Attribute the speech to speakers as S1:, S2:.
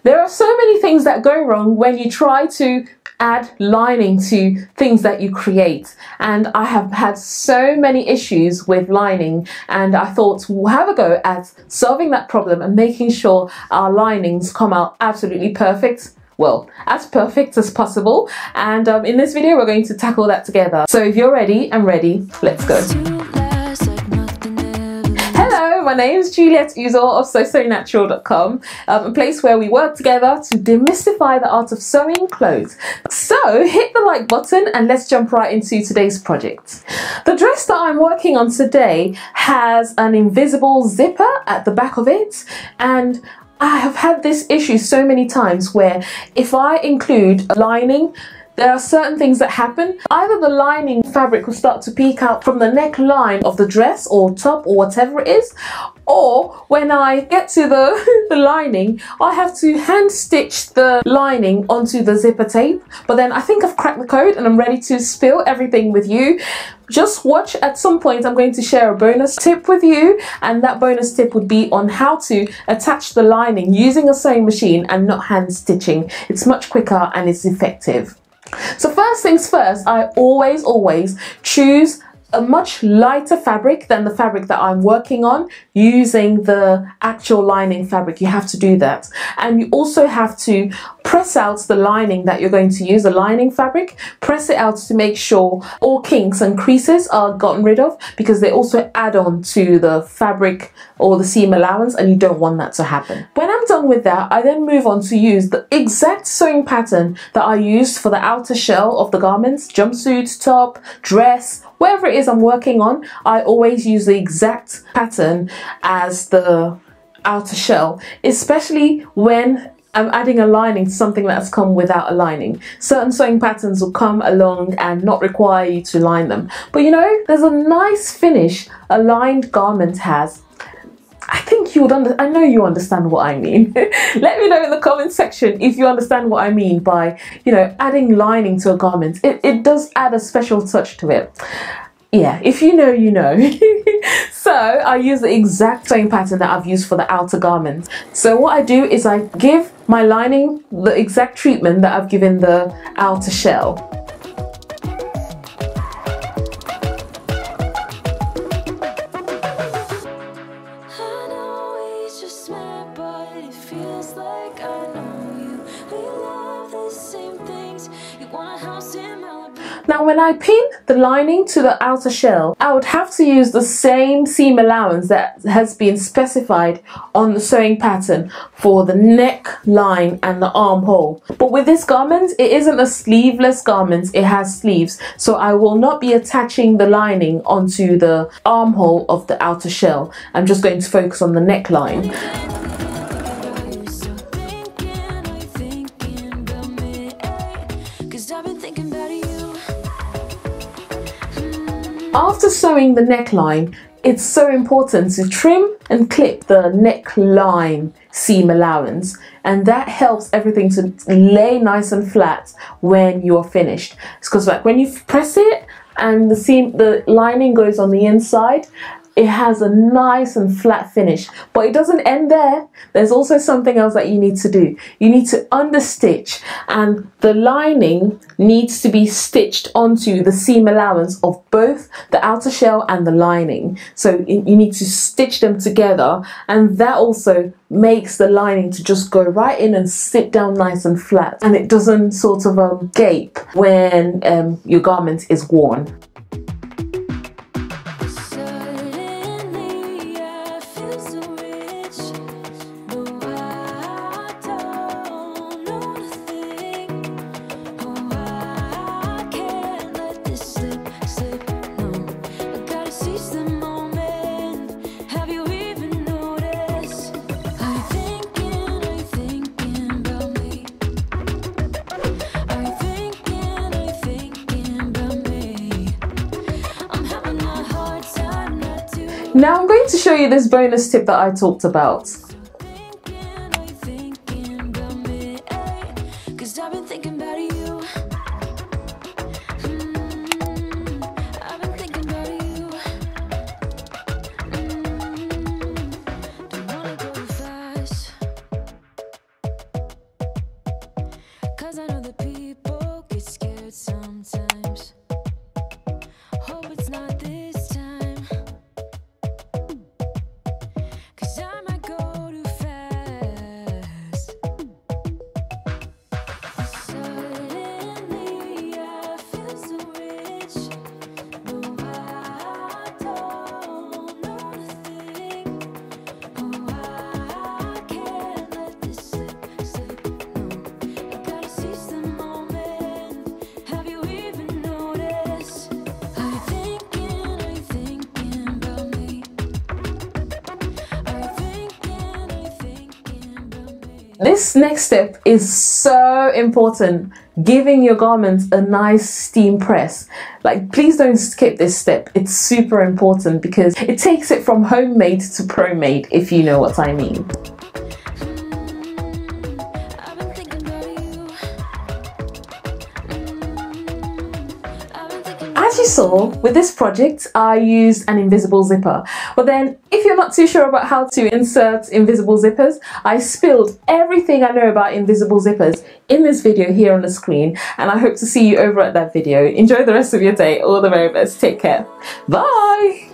S1: There are so many things that go wrong when you try to add lining to things that you create, and I have had so many issues with lining, and I thought we'll have a go at solving that problem and making sure our linings come out absolutely perfect. Well, as perfect as possible, and in this video we're going to tackle that together. So if you're ready, I'm ready, let's go. Hello, my name is Juliet Uzor of SewNatural.com, a place where we work together to demystify the art of sewing clothes. So hit the like button and let's jump right into today's project. The dress that I'm working on today has an invisible zipper at the back of it, and I have had this issue so many times where if I include a lining, there are certain things that happen. Either the lining fabric will start to peek out from the neckline of the dress or top or whatever it is, or when I get to the lining, I have to hand stitch the lining onto the zipper tape. But then I think I've cracked the code and I'm ready to spill everything with you. Just watch, at some point I'm going to share a bonus tip with you, and that bonus tip would be on how to attach the lining using a sewing machine and not hand stitching. It's much quicker and it's effective. So first things first, I always choose a much lighter fabric than the fabric that I'm working on using the actual lining fabric. You have to do that, and you also have to press out the lining that you're going to use, the lining fabric. Press it out to make sure all kinks and creases are gotten rid of, because they also add on to the fabric or the seam allowance, and you don't want that to happen. When I'm done with that, I then move on to use the exact sewing pattern that I used for the outer shell of the garments, jumpsuit, top, dress, whatever it is I'm working on. I always use the exact pattern as the outer shell, especially when I'm adding a lining to something that's come without a lining. Certain sewing patterns will come along and not require you to line them. But you know, there's a nice finish a lined garment has. I think you would I know you understand what I mean. Let me know in the comment section if you understand what I mean by, you know, adding lining to a garment. It does add a special touch to it. Yeah, if you know, you know. So I use the exact same pattern that I've used for the outer garment. So what I do is I give my lining the exact treatment that I've given the outer shell. Now when I pin the lining to the outer shell, I would have to use the same seam allowance that has been specified on the sewing pattern for the neckline and the armhole. But with this garment, it isn't a sleeveless garment, it has sleeves. So I will not be attaching the lining onto the armhole of the outer shell. I'm just going to focus on the neckline. After sewing the neckline, it's so important to trim and clip the neckline seam allowance, and that helps everything to lay nice and flat when you're finished. It's because like when you press it and the lining goes on the inside, it has a nice and flat finish. But it doesn't end there. There's also something else that you need to do. You need to understitch, and the lining needs to be stitched onto the seam allowance of both the outer shell and the lining. So you need to stitch them together, and that also makes the lining to just go right in and sit down nice and flat, and it doesn't sort of gape when your garment is worn. Now I'm going to show you this bonus tip that I talked about.
S2: 'cause I know that people get scared sometimes. Hope it's not this time, 'cause I might go too fast. Suddenly I feel so rich, no, I don't know nothing. Oh, I can't let this slip, no. I gotta seize the moment. Have you even noticed? Are you thinking about me? Are you thinking about me?
S1: This next step is so important. Giving your garments a nice steam press. Like, please don't skip this step. It's super important because it takes it from homemade to pro-made, if you know what I mean.
S2: I've been thinking about you. I've been thinking.
S1: As you saw, with this project, I used an invisible zipper. But then, if you're not too sure about how to insert invisible zippers, I spilled everything I know about invisible zippers in this video here on the screen, and I hope to see you over at that video. Enjoy the rest of your day. All the very best. Take care. Bye!